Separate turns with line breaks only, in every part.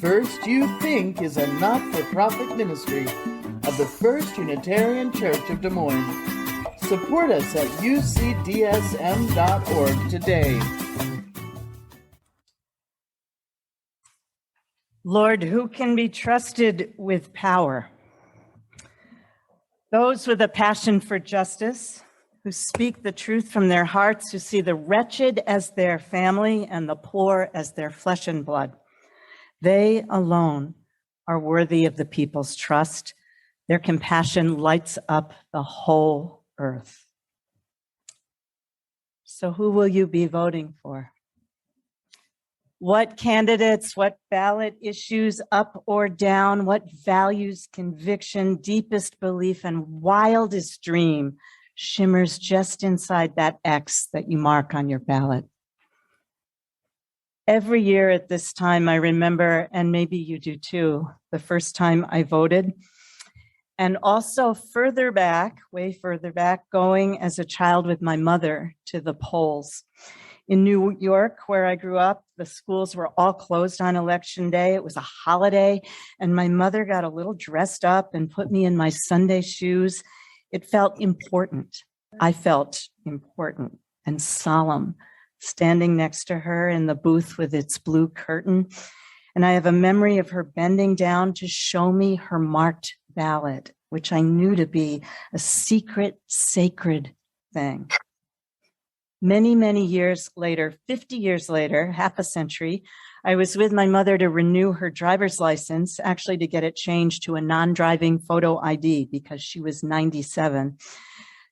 First You Think is a not-for-profit ministry of the First Unitarian Church of Des Moines. Support us at ucdsm.org today.
Lord, who can be trusted with power? Those with a passion for justice, who speak the truth from their hearts, who see the wretched as their family and the poor as their flesh and blood. They alone are worthy of the people's trust. Their compassion lights up the whole earth. So who will you be voting for? What candidates, what ballot issues, up or down, what values, conviction, deepest belief, and wildest dream shimmers just inside that X that you mark on your ballot? Every year at this time, I remember, and maybe you do too, the first time I voted. And also further back, way further back, going as a child with my mother to the polls. In New York, where I grew up, the schools were all closed on Election Day. It was a holiday, and my mother got a little dressed up and put me in my Sunday shoes. It felt important. I felt important and solemn, standing next to her in the booth with its blue curtain. And I have a memory of her bending down to show me her marked ballot, which I knew to be a secret, sacred thing. Many, many years later, 50 years later, half a century, I was with my mother to renew her driver's license, actually to get it changed to a non-driving photo ID because she was 97.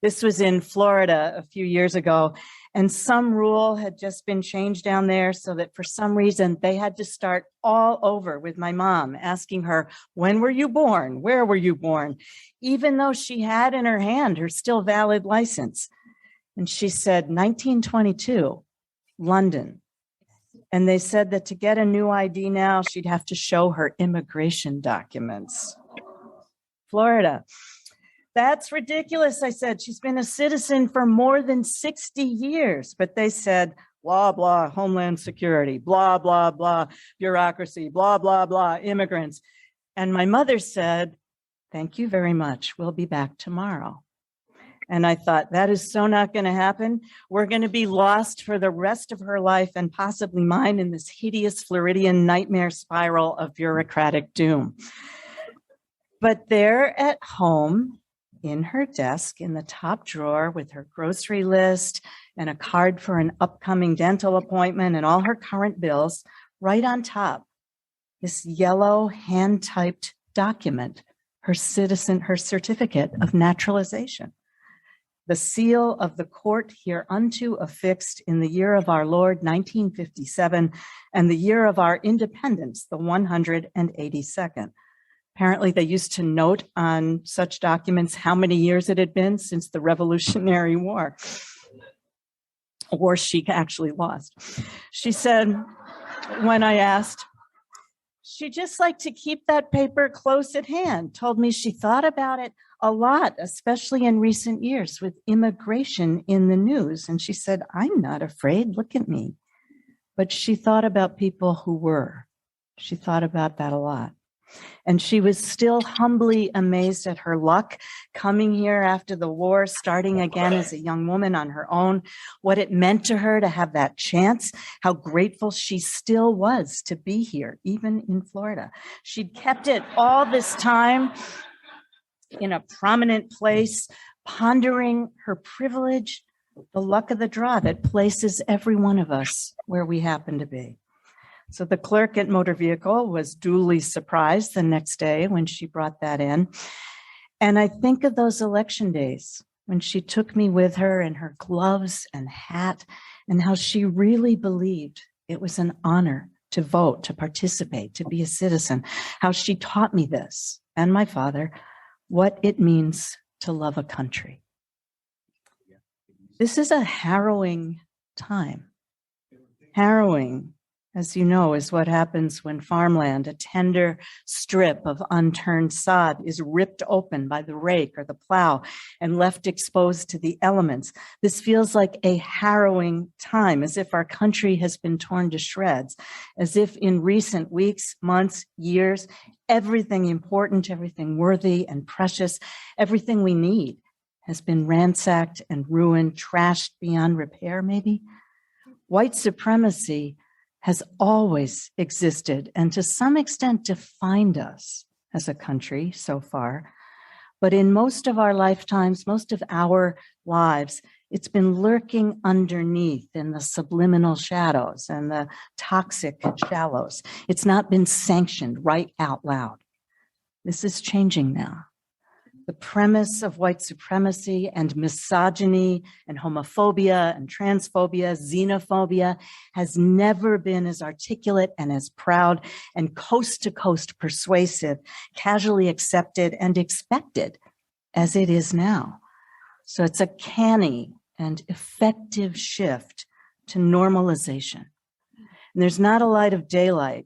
This was in Florida a few years ago, and some rule had just been changed down there so that for some reason they had to start all over with my mom, asking her, when were you born? Where were you born? Even though she had in her hand her still valid license. And she said, 1922, London. And they said that to get a new ID now, she'd have to show her immigration documents. Florida. That's ridiculous, I said. She's been a citizen for more than 60 years. But they said, blah, blah, Homeland Security, blah, blah, blah, bureaucracy, blah, blah, blah, immigrants. And my mother said, thank you very much. We'll be back tomorrow. And I thought, that is so not going to happen. We're going to be lost for the rest of her life and possibly mine in this hideous Floridian nightmare spiral of bureaucratic doom. But there at home, in her desk, in the top drawer with her grocery list and a card for an upcoming dental appointment and all her current bills, right on top, this yellow hand-typed document, her certificate of naturalization. The seal of the court hereunto affixed in the year of our Lord, 1957, and the year of our independence, the 182nd. Apparently, they used to note on such documents how many years it had been since the Revolutionary War, a war she actually lost. She said, when I asked, she'd just like to keep that paper close at hand, told me she thought about it a lot, especially in recent years with immigration in the news. And she said, I'm not afraid, look at me. But she thought about people who were. She thought about that a lot. And she was still humbly amazed at her luck coming here after the war, starting again as a young woman on her own, what it meant to her to have that chance, how grateful she still was to be here, even in Florida. She'd kept it all this time in a prominent place, pondering her privilege, the luck of the draw that places every one of us where we happen to be. So the clerk at Motor Vehicle was duly surprised the next day when she brought that in. And I think of those election days when she took me with her in her gloves and hat, and how she really believed it was an honor to vote, to participate, to be a citizen, how she taught me this, and my father, what it means to love a country. This is a harrowing time, harrowing as you know, is what happens when farmland, a tender strip of unturned sod, is ripped open by the rake or the plow and left exposed to the elements. This feels like a harrowing time, as if our country has been torn to shreds, as if in recent weeks, months, years, everything important, everything worthy and precious, everything we need has been ransacked and ruined, trashed beyond repair, maybe. White supremacy has always existed and to some extent defined us as a country so far. But in most of our lifetimes, most of our lives, it's been lurking underneath in the subliminal shadows and the toxic shallows. It's not been sanctioned right out loud. This is changing now. The premise of white supremacy and misogyny and homophobia and transphobia, xenophobia has never been as articulate and as proud and coast to coast persuasive, casually accepted and expected as it is now. So it's a canny and effective shift to normalization. And there's not a light of daylight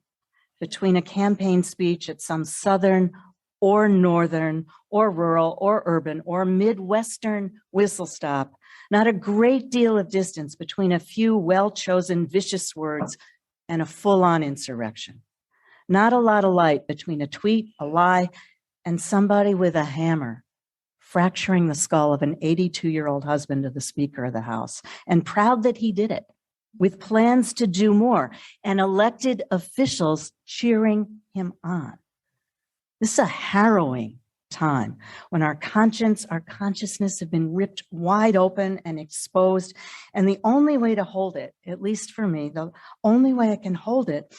between a campaign speech at some Southern or Northern or rural or urban or Midwestern whistle stop, not a great deal of distance between a few well-chosen vicious words and a full-on insurrection. Not a lot of light between a tweet, a lie, and somebody with a hammer fracturing the skull of an 82-year-old husband of the Speaker of the House, and proud that he did it, with plans to do more, and elected officials cheering him on. This is a harrowing time when our conscience, our consciousness have been ripped wide open and exposed. And the only way to hold it, at least for me, the only way I can hold it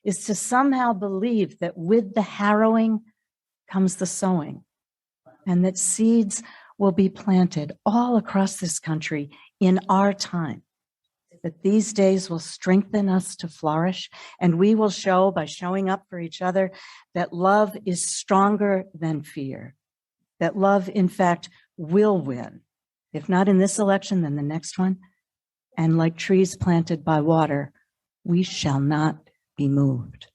is to somehow believe that with the harrowing comes the sowing, and that seeds will be planted all across this country in our time. That these days will strengthen us to flourish, and we will show by showing up for each other that love is stronger than fear, that love, in fact, will win, if not in this election, then the next one. And like trees planted by water, we shall not be moved.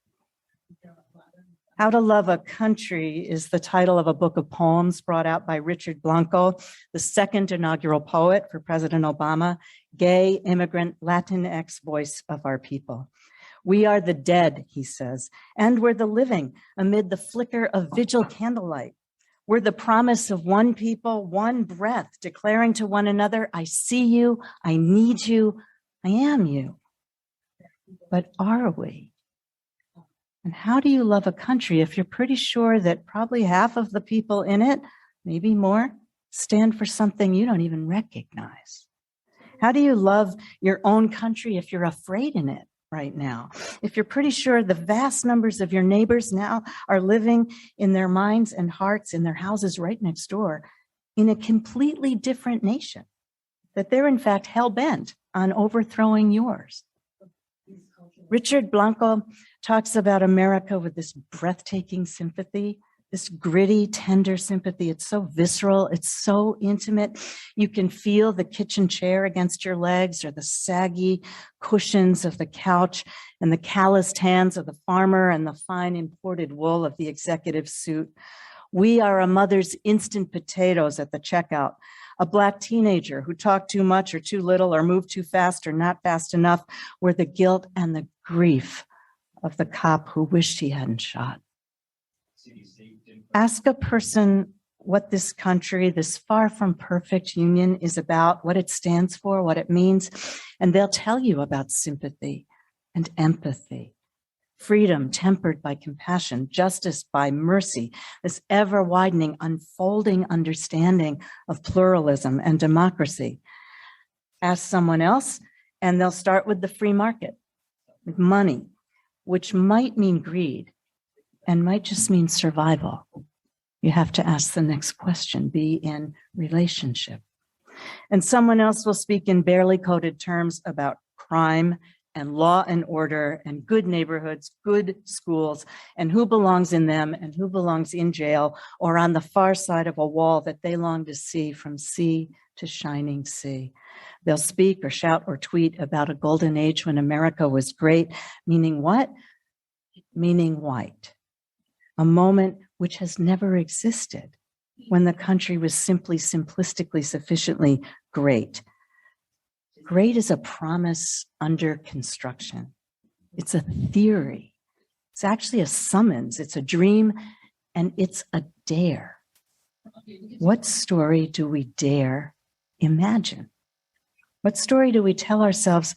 How to Love a Country is the title of a book of poems brought out by Richard Blanco, the second inaugural poet for President Obama, gay, immigrant, Latinx voice of our people. We are the dead, he says, and we're the living amid the flicker of vigil candlelight. We're the promise of one people, one breath, declaring to one another, I see you, I need you, I am you. But are we? And how do you love a country if you're pretty sure that probably half of the people in it, maybe more, stand for something you don't even recognize? How do you love your own country if you're afraid in it right now? If you're pretty sure the vast numbers of your neighbors now are living in their minds and hearts in their houses right next door in a completely different nation, that they're in fact hell-bent on overthrowing yours. Richard Blanco talks about America with this breathtaking sympathy, this gritty, tender sympathy. It's so visceral. It's so intimate. You can feel the kitchen chair against your legs or the saggy cushions of the couch and the calloused hands of the farmer and the fine imported wool of the executive suit. We are a mother's instant potatoes at the checkout. A Black teenager who talked too much or too little or moved too fast or not fast enough were the guilt and the grief of the cop who wished he hadn't shot. Ask a person what this country, this far from perfect union is about, what it stands for, what it means, and they'll tell you about sympathy and empathy. Freedom tempered by compassion, justice by mercy, this ever-widening, unfolding understanding of pluralism and democracy. Ask someone else, and they'll start with the free market, with money, which might mean greed and might just mean survival. You have to ask the next question, be in relationship. And someone else will speak in barely coded terms about crime and law and order and good neighborhoods, good schools, and who belongs in them and who belongs in jail or on the far side of a wall that they long to see from sea to shining sea. They'll speak or shout or tweet about a golden age when America was great, meaning what? Meaning white. A moment which has never existed, when the country was simply, simplistically, sufficiently great. Great is a promise under construction. It's a theory. It's actually a summons. It's a dream, and it's a dare. What story do we dare imagine? What story do we tell ourselves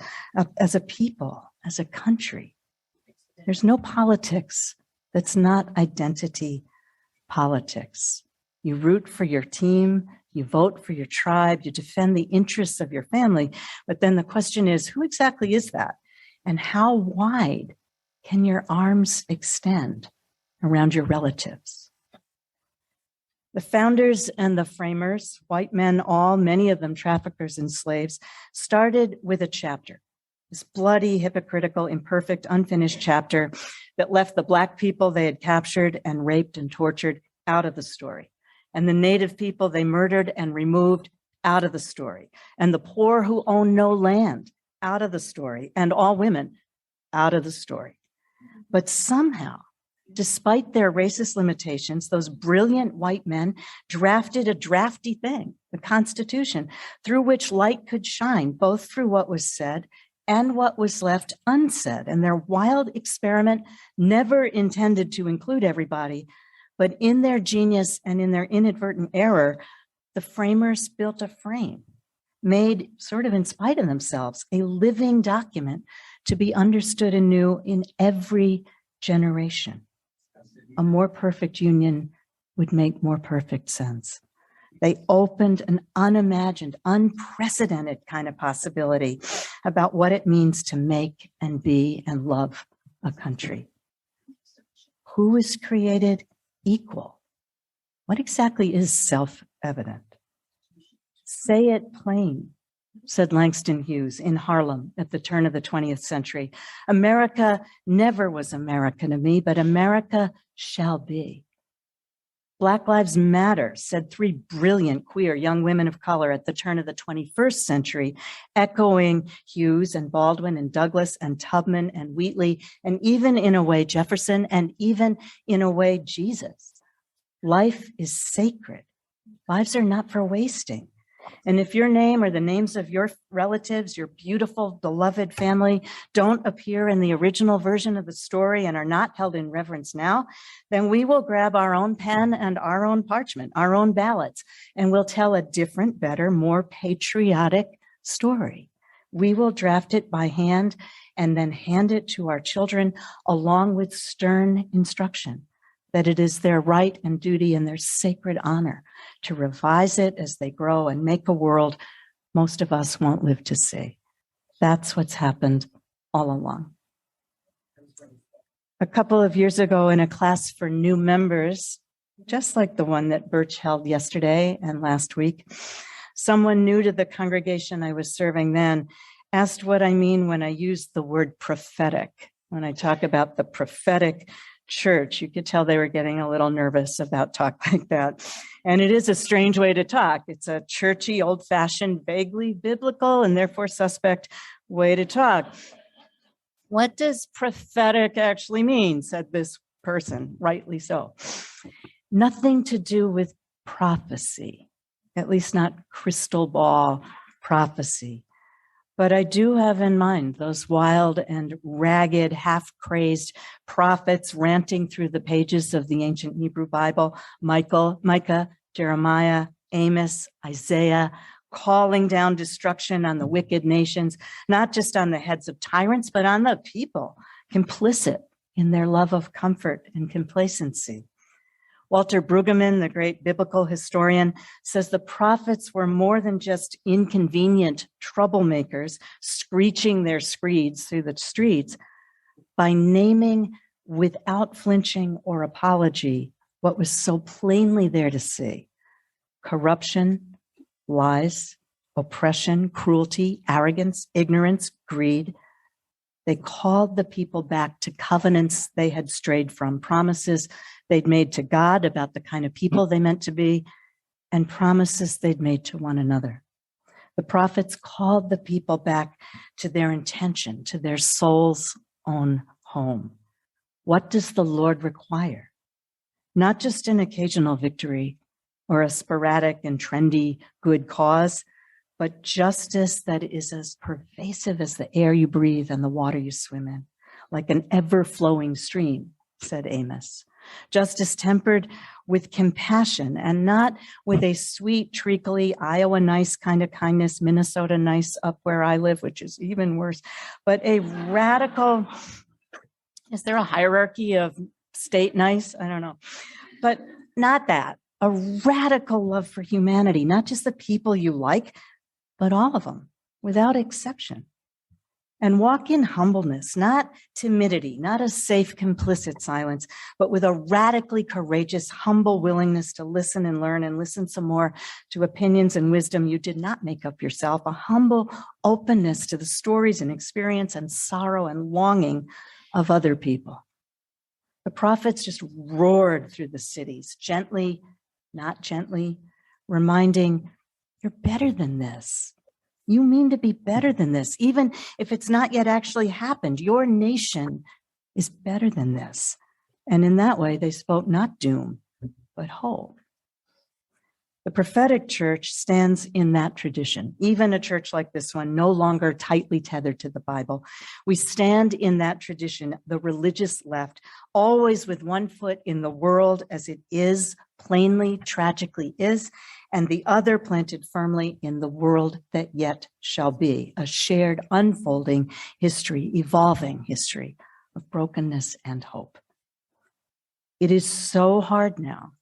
as a people, as a country? There's no politics that's not identity politics. You root for your team, you vote for your tribe, you defend the interests of your family. But then the question is, who exactly is that? And how wide can your arms extend around your relatives? The founders and the framers, white men all, many of them traffickers and slaves, started with a chapter, this bloody, hypocritical, imperfect, unfinished chapter that left the Black people they had captured and raped and tortured out of the story, and the Native people they murdered and removed out of the story, and the poor who own no land out of the story, and all women out of the story. But somehow, despite their racist limitations, those brilliant white men drafted a drafty thing, the Constitution, through which light could shine, both through what was said and what was left unsaid. And their wild experiment never intended to include everybody, but in their genius and in their inadvertent error, the framers built a frame, made, sort of in spite of themselves, a living document to be understood anew in every generation. A more perfect union would make more perfect sense. They opened an unimagined, unprecedented kind of possibility about what it means to make and be and love a country. Who is created equal? What exactly is self-evident? Say it plain, said Langston Hughes in Harlem at the turn of the 20th century. America never was America to me, but America shall be. Black Lives Matter, said three brilliant queer young women of color at the turn of the 21st century, echoing Hughes and Baldwin and Douglass and Tubman and Wheatley, and even in a way Jefferson, and even in a way Jesus. Life is sacred. Lives are not for wasting. And if your name or the names of your relatives, your beautiful, beloved family, don't appear in the original version of the story and are not held in reverence now, then we will grab our own pen and our own parchment, our own ballots, and we'll tell a different, better, more patriotic story. We will draft it by hand and then hand it to our children along with stern instruction that it is their right and duty and their sacred honor to revise it as they grow and make a world most of us won't live to see. That's what's happened all along. A couple of years ago in a class for new members, just like the one that Birch held yesterday and last week, someone new to the congregation I was serving then asked what I mean when I use the word prophetic. When I talk about the prophetic church, you could tell they were getting a little nervous about talk like that. And it is a strange way to talk. It's a churchy, old-fashioned, vaguely biblical, and therefore suspect way to talk. What does prophetic actually mean? Said this person, rightly so. Nothing to do with prophecy, at least not crystal ball prophecy. But I do have in mind those wild and ragged, half-crazed prophets ranting through the pages of the ancient Hebrew Bible, Micah, Jeremiah, Amos, Isaiah, calling down destruction on the wicked nations, not just on the heads of tyrants, but on the people, complicit in their love of comfort and complacency. Walter Brueggemann, the great biblical historian, says the prophets were more than just inconvenient troublemakers screeching their screeds through the streets. By naming without flinching or apology what was so plainly there to see: corruption, lies, oppression, cruelty, arrogance, ignorance, greed. They called the people back to covenants they had strayed from, promises they'd made to God about the kind of people they meant to be, and promises they'd made to one another. The prophets called the people back to their intention, to their soul's own home. What does the Lord require? Not just an occasional victory or a sporadic and trendy good cause, but justice that is as pervasive as the air you breathe and the water you swim in, like an ever-flowing stream, said Amos. Justice tempered with compassion and not with a sweet, treacly, Iowa nice kind of kindness, Minnesota nice up where I live, which is even worse, but a radical, is there a hierarchy of state nice? I don't know, but not that. A radical love for humanity, not just the people you like, but all of them, without exception. And walk in humbleness, not timidity, not a safe, complicit silence, but with a radically courageous, humble willingness to listen and learn and listen some more to opinions and wisdom you did not make up yourself, a humble openness to the stories and experience and sorrow and longing of other people. The prophets just roared through the cities, gently, not gently, reminding, you're better than this. You mean to be better than this, even if it's not yet actually happened. Your nation is better than this. And in that way, they spoke not doom, but hope. The prophetic church stands in that tradition, even a church like this one, no longer tightly tethered to the Bible. We stand in that tradition, the religious left, always with one foot in the world as it is, plainly, tragically is, and the other planted firmly in the world that yet shall be, a shared unfolding history, evolving history of brokenness and hope. It is so hard now.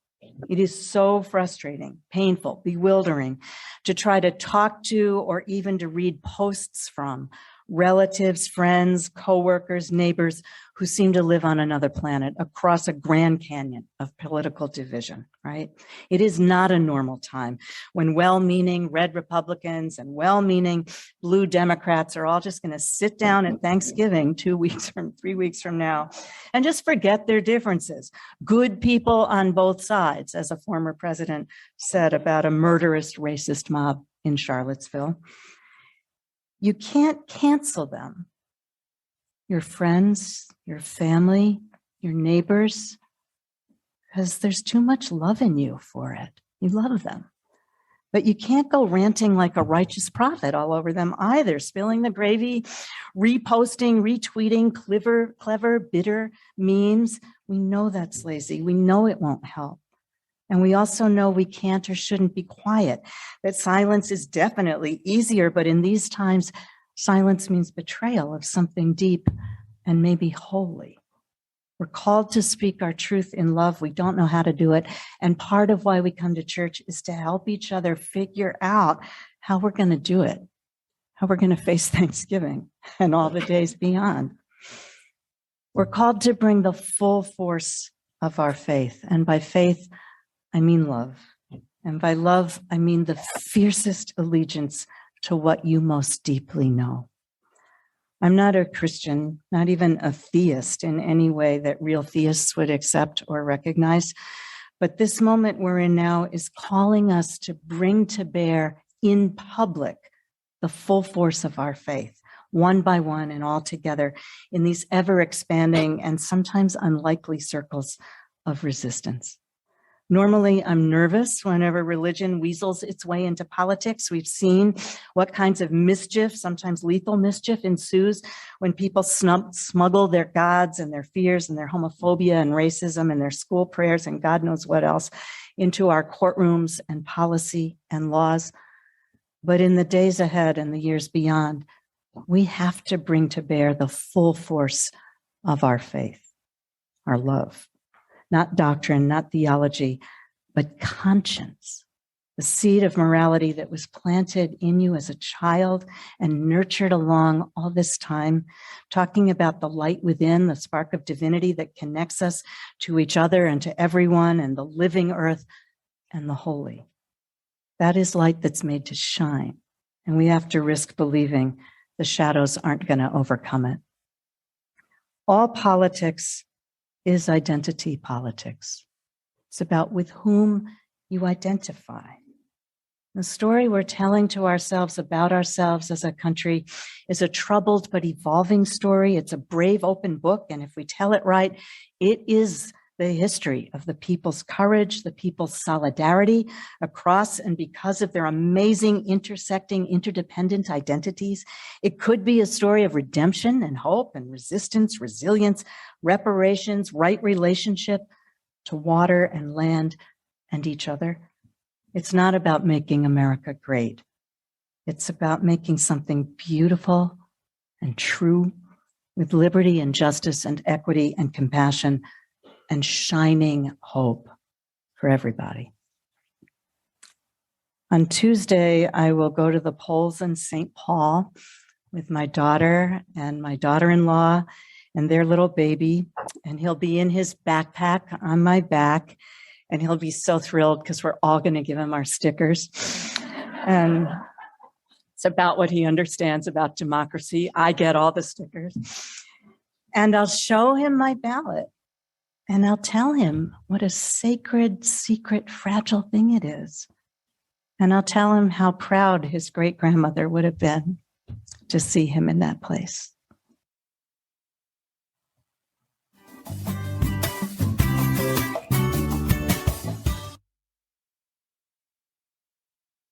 It is so frustrating, painful, bewildering to try to talk to or even to read posts from relatives, friends, coworkers, neighbors who seem to live on another planet across a Grand Canyon of political division, right? It is not a normal time when well-meaning red Republicans and well-meaning blue Democrats are all just going to sit down at Thanksgiving 3 weeks from now and just forget their differences. Good people on both sides, as a former president said about a murderous racist mob in Charlottesville. You can't cancel them. Your friends, your family, your neighbors, because there's too much love in you for it. You love them. But you can't go ranting like a righteous prophet all over them either, spilling the gravy, reposting, retweeting clever, bitter memes. We know that's lazy. We know it won't help. And we also know we can't or shouldn't be quiet, that silence is definitely easier, but in these times, silence means betrayal of something deep and maybe holy. We're called to speak our truth in love. We don't know how to do it. And part of why we come to church is to help each other figure out how we're going to do it, how we're going to face Thanksgiving and all the days beyond. We're called to bring the full force of our faith. And by faith, I mean love. And by love, I mean the fiercest allegiance to what you most deeply know. I'm not a Christian, not even a theist in any way that real theists would accept or recognize. But this moment we're in now is calling us to bring to bear in public the full force of our faith, one by one and all together in these ever expanding and sometimes unlikely circles of resistance. Normally, I'm nervous whenever religion weasels its way into politics. We've seen what kinds of mischief, sometimes lethal mischief, ensues when people smuggle their gods and their fears and their homophobia and racism and their school prayers and God knows what else into our courtrooms and policy and laws. But in the days ahead and the years beyond, we have to bring to bear the full force of our faith, our love. Not doctrine, not theology, but conscience, the seed of morality that was planted in you as a child and nurtured along all this time, talking about the light within, the spark of divinity that connects us to each other and to everyone and the living earth and the holy. That is light that's made to shine, and we have to risk believing the shadows aren't going to overcome it. All politics is identity politics. It's about with whom you identify. The story we're telling to ourselves about ourselves as a country is a troubled but evolving story. It's a brave, open book. And if we tell it right, it is the history of the people's courage, the people's solidarity across and because of their amazing intersecting, interdependent identities. It could be a story of redemption and hope and resistance, resilience, reparations, right relationship to water and land and each other. It's not about making America great. It's about making something beautiful and true with liberty and justice and equity and compassion and shining hope for everybody. On Tuesday, I will go to the polls in St. Paul with my daughter and my daughter-in-law and their little baby, and he'll be in his backpack on my back, and he'll be so thrilled because we're all going to give him our stickers. And it's about what he understands about democracy. I get all the stickers. And I'll show him my ballot. And I'll tell him what a sacred, secret, fragile thing it is. And I'll tell him how proud his great-grandmother would have been to see him in that place.